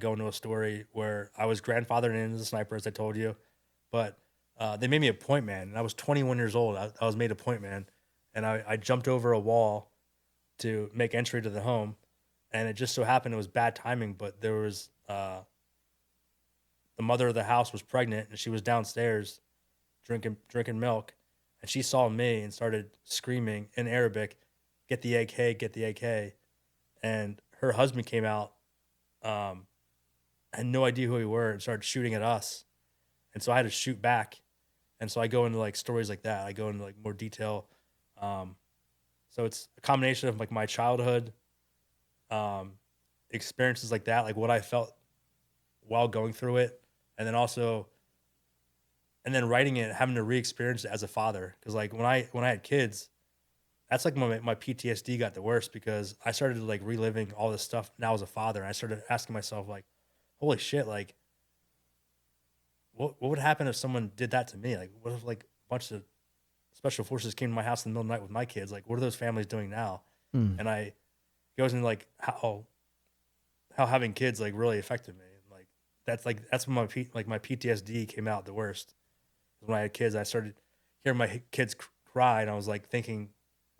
go into a story where I was grandfathered into the sniper, as I told you, but they made me a point man, and I was 21 years old. I was made a point man, and I jumped over a wall to make entry to the home, and it just so happened it was bad timing. But there was the mother of the house was pregnant, and she was downstairs drinking milk, and she saw me and started screaming in Arabic, "Get the AK! Get the AK!" And her husband came out. I had no idea who we were and started shooting at us, and so I had to shoot back. And so I go into like stories like that. I go into like more detail. Um, so it's a combination of like my childhood um, experiences like that, like what I felt while going through it, and then also and then writing it, having to re-experience it as a father. Because like when I had kids, that's like my PTSD got the worst because I started like reliving all this stuff now as a father, and I started asking myself like, holy shit, like what would happen if someone did that to me? Like what if like a bunch of special forces came to my house in the middle of the night with my kids? Like what are those families doing now? Mm. And I goes into like how having kids like really affected me. And like that's when my PTSD came out the worst. When I had kids, I started hearing my kids cry, and I was like thinking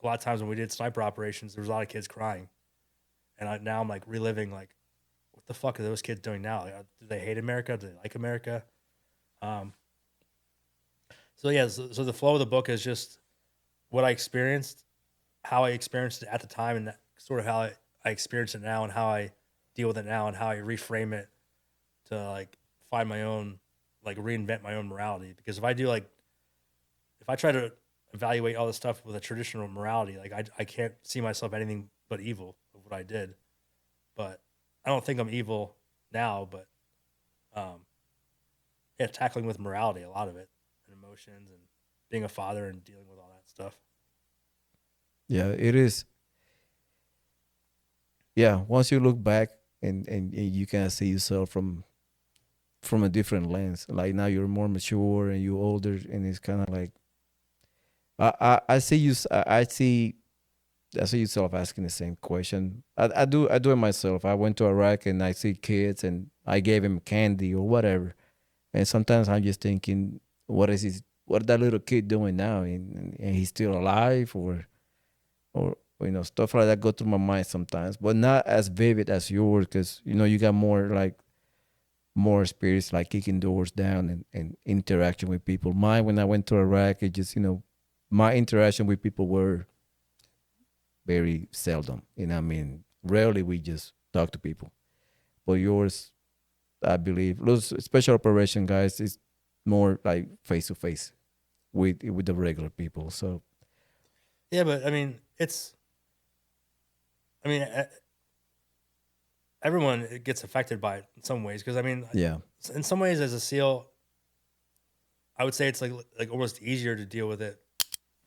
a lot of times when we did sniper operations, there was a lot of kids crying, and now I'm like reliving like, what the fuck are those kids doing now? Like, do they hate America? Do they like America? Um, so yeah, so the flow of the book is just what I experienced, how I experienced it at the time, and that, sort of how I experience it now, and how I deal with it now, and how I reframe it to like find my own, like reinvent my own morality. Because if I try to evaluate all this stuff with a traditional morality, like I can't see myself anything but evil of what I did. But I don't think I'm evil now, but um, yeah, tackling with morality, a lot of it, and emotions, and being a father, and dealing with all that stuff. Yeah, it is. Yeah, once you look back and you can see yourself from a different lens. Like now you're more mature and you're older, and it's kind of like I see you. I see yourself asking the same question. I do it myself. I went to Iraq and I see kids and I gave him candy or whatever. And sometimes I'm just thinking, what that little kid doing now? And he's still alive or stuff like that go through my mind sometimes, but not as vivid as yours because you got more experience like kicking doors down and interaction with people. Mine when I went to Iraq, it just my interaction with people were very seldom. I mean, rarely we just talk to people. But yours, I believe, those special operation guys is more like face to face with the regular people. So Yeah, but I mean, I mean, everyone gets affected by it in some ways. Because I mean, yeah, in some ways, as a SEAL, I would say it's like almost easier to deal with it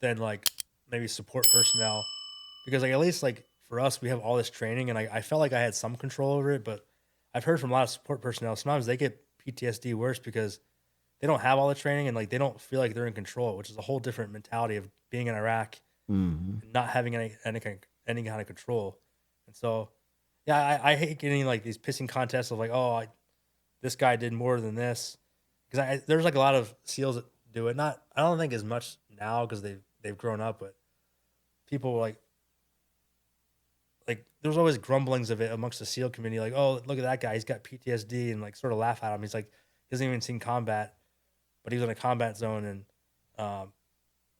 than like maybe support personnel, because like at least like for us we have all this training, and I felt like I had some control over it. But I've heard from a lot of support personnel sometimes they get PTSD worse because they don't have all the training, and like they don't feel like they're in control, which is a whole different mentality of being in Iraq hmm and not having any kind of control. And so yeah, I hate getting like these pissing contests of like, oh, this guy did more than this, because there's like a lot of SEALs that do it. Not I don't think as much now because they've grown up, but people like there's always grumblings of it amongst the SEAL community, like, oh, look at that guy, he's got PTSD, and like sort of laugh at him. He's like, he hasn't even seen combat, but he was in a combat zone, and um,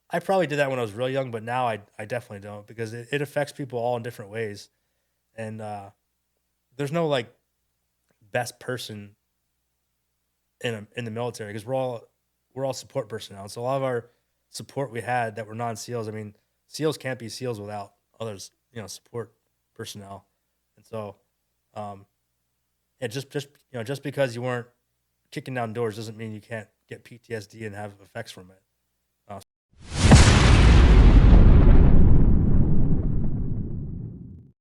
I probably did that when I was real young, but now I definitely don't, because it affects people all in different ways, and there's no like best person in the military, because we're all support personnel. So a lot of our support we had that were non SEALs. I mean, SEALs can't be SEALs without others, support personnel. And so, um, yeah, just because you weren't kicking down doors doesn't mean you can't get PTSD and have effects from it.